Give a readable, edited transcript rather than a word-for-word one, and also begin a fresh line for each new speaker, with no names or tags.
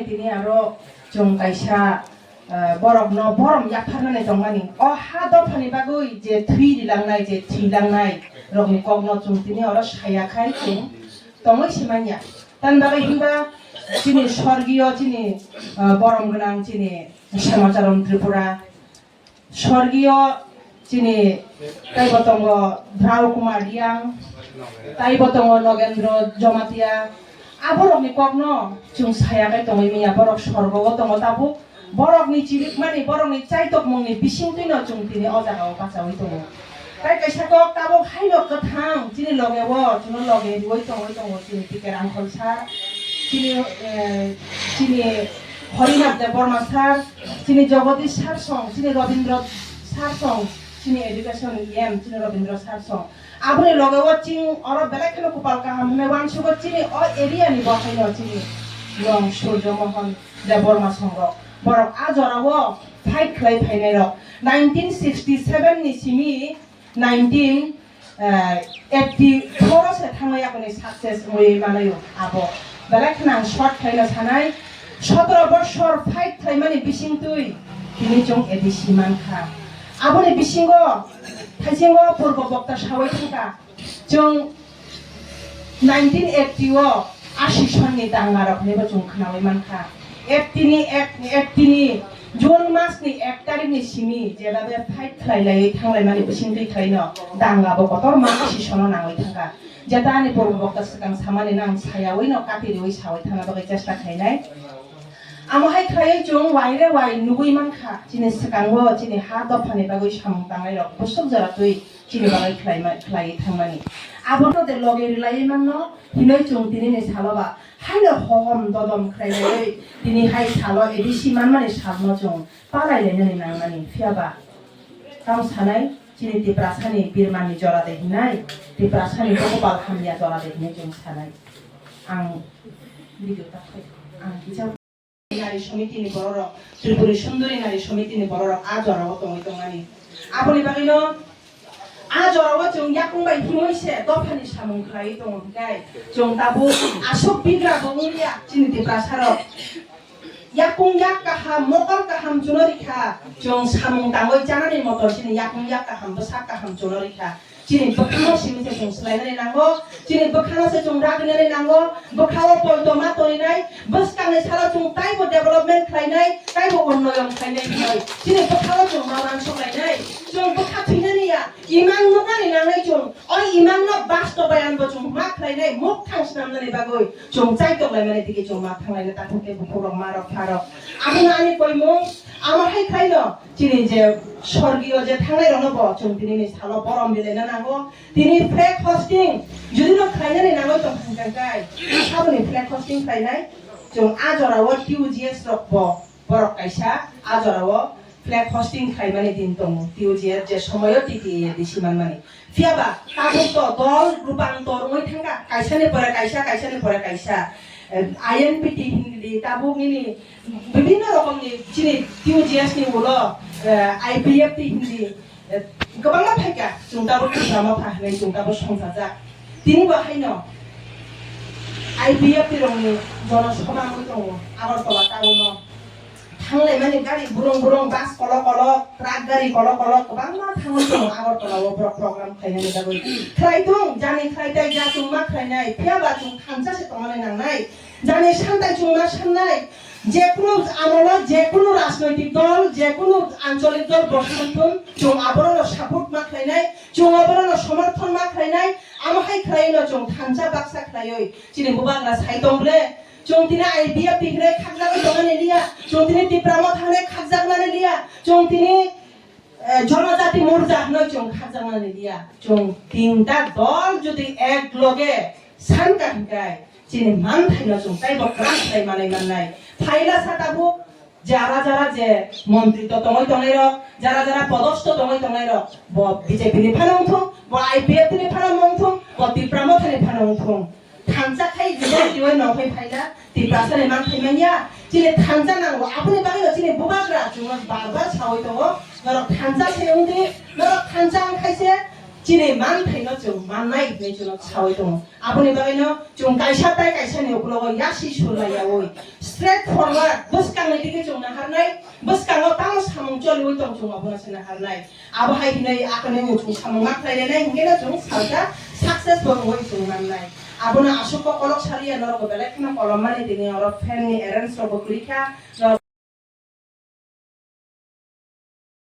Tini aro jong kaisa Borokno borom yakharnane tongmani o ha Dophani Bagwi je thui dilangnai je thilangnai rokni kokno jong tini aro sayakhai jong tongoi simanya tan bagai hingba chini sorgiyo chini borom gonang chini samacharom Tripura sorgiyo chini taibo tongo Bhrau Kumar Yang taibo tongo Nogendro Jomatia aborokni kokno jong sayakhai tongoi miya borok sorgogo tongo tabu borokni chirik mani borokni chaitok mongni bisingtuino jong tini o jagao bachawi tongo tai kaisa kok tabok haino kathang chini logewo chuno loge riwoi tongo chini tikerang kholsar chini Harinat Deborma sar chini Jagadish sarsong chini Rabindra sarsong chini education yem chini Rabindra sarsong abune logewo ching oro belakeno kupal kaham me wangsugo chini o area ni bokhaino chini long Surjo Mohan Deborma songo borok ajorawo fight khlai phainairo 1967 ni simi 1984 se thangai apni success moi manayo abo belakhnang short khaina sanai 17 বছর fight থাইমানি বিসিংতুই তিনি জং ADC মানখা আবনি বিসিংগো থাইসিংগো পূর্ব বক্তা Sawai থাকা জং 1980 ও 80 সননি দাঙ্গারক নেবা জং খানাওই মানখা 81 June Masoni 1 তারিখনি Simi যেলাবে fight খাইলাই থাংলাইমানি বিসিংতুই খাইনো দাঙ্গাবো কতর মাস 80 সন নাওই থাকা যেটা আনি পূর্ব বক্তা সিগাং সামানি নাং ছায়াওই ন কাটিরিওই সাওই থানা বাগै চেষ্টা খাইনাই Amohai khlai jong waire wai nugui mankha chini sekango chini ha Dophani Bagwi samung tangai rok busuk jaratui chini bagai khlai thangmani abono de loge rilai manno hinoi jong tini ni saloba haino hohom dodom khlailai tini hai salo edisi manmani salno jong palai lenani nangmani fiaba tam sanai chini tiprasani birmani jora de hinai tiprasani gopal hamya jora de hinai jong sanai ang video takai ang hijau Nari Somiti ni Borok, Tripuri Sunduri Nari Somiti ni Borok, Ajorawo tongoi tongmani. Aboni bagino Ajorawo jong yakung bai himoise Dophani samung khlai tongo kai jong tabu asok bigra bonglia chini tiprasaro yakung yak kaham mokal kaham junarikha jong samung tangoi janani motor chini yakung yak kaham besak kaham junarikha chini bekhano simite jong slainani nango chini bekhano se jong ragnani nango bekhawo poldoma toinai beskangni sala jong taibo development khlainai taibo onnoyon khlainai hinoi chini bekhawo jong mawan soklainai jong bekha thinani ya imang nokani nangai jong oi imang no bastobayan bo jong ma khlainai mok thangsnamnani bagoi jong chaitok laimani dike jong ma thanglai ta thuke bukurok marok pharok amuna ani koimung আমার high খাইলো চিনি যে স্বর্গীয় যে থাঙ্গাই রনব চং তিনি নি সালো বরম বিলেনা নাগো তিনি ফ্ল্যাগ হোস্টিং যদি ন খাইনানি নাগো চং থাঙ্গাই সাবনি ফ্ল্যাগ হোস্টিং খাইনাই চং আজরাও টিউজিএস রকব বরক কাইসা আজরাও ফ্ল্যাগ হোস্টিং খাইমানি দিন তং টিউজিএস যে সময়ও টিটি দিছিমান মানি ফিয়াবা তাবুক তো দল রূপান্তর মই থাঙ্গা কাইসানি পরে কাইসা INPT হিন্দি tabuk ini বিভিন্ন রকমনি চিনি টিউজিএস ni ulo IPFT hindi गोबां फायगा जों दाबो खालामा फाहनै जों दाबो संसाजा तिनि बाहायनो IPFT रंनि जनसभामै दङ आगरतला टाउनो थांलाय माने गारि बुरं बास कल ट्राक गारि कल गोबां थाङो दङ आगरतलायाव प्रग्राम खायनानै दाबो खाय दं जानि खायदाय जा जों मा खायनाय फियाबा जों थांजासे दङनाय नांनाय জানে শান্তাই চুংনা সামনাই যে কোনো আমলা যে কোনো রাজনৈতিক দল যে কোনো আঞ্চলিক দল বর্তমান চং আবরণ সাপোর্ট মা খাইনাই চং আবরণ সমর্থন মা খাইনাই আমাহাই খাইনো চং থানজা বাক্সা খাইoi চিনি বুবাগরা সাইতংলে চং তিনা আইডিয়া পিগরে খাগজাগা দগানে লিয়া চং তিনি টিপ্রামো থানে খাগজাগনানে লিয়া চং তিনি জনজাতি মোরজা নয় চং খাগজাগনানে লিয়া চং তিনটা দল যদি এক লগে সানকা হিকায় চিনি মান থাইনো জং তাইব ক্রাস তাই মানে মাননাই ফাইলা সাতাবু যারা যে মন্ত্রিত্ব তঙই তঙাইরক যারা পদস্থ তঙই তঙাইরক ব বিজেপি নি ফানংথং ব আইপিএফ নি ফানংথং ব তিপ্রামো থানি ফানংথং থানজা খাই দিলে দিওই নফাই ফাইলা তিপ্রাসানি মান থাইমানিয়া চিনি থানজা নাंगौ আপনি বাগিনো চিনি বুবাগ্রা জং বারবার সাওই দङ নরক থানজা সেউंदि নরক থানজা খাইছে Cine man thaino chung man nai ne chung chawai dong. Aboni bagaino chung kaisa tai kaisa ne uklogo yasi sulai yawoi. Straight forward buskang ne dige chung na harnai buskang o tang samung choli oi tong chung abona sena harnai. Abo hai hinai akane chung samung mak lai nai ngena chung salta success bong oi chung man nai. Abona asuko kolok sari ya noro belek na kolomani dini oro fan ni errands ro bukrika.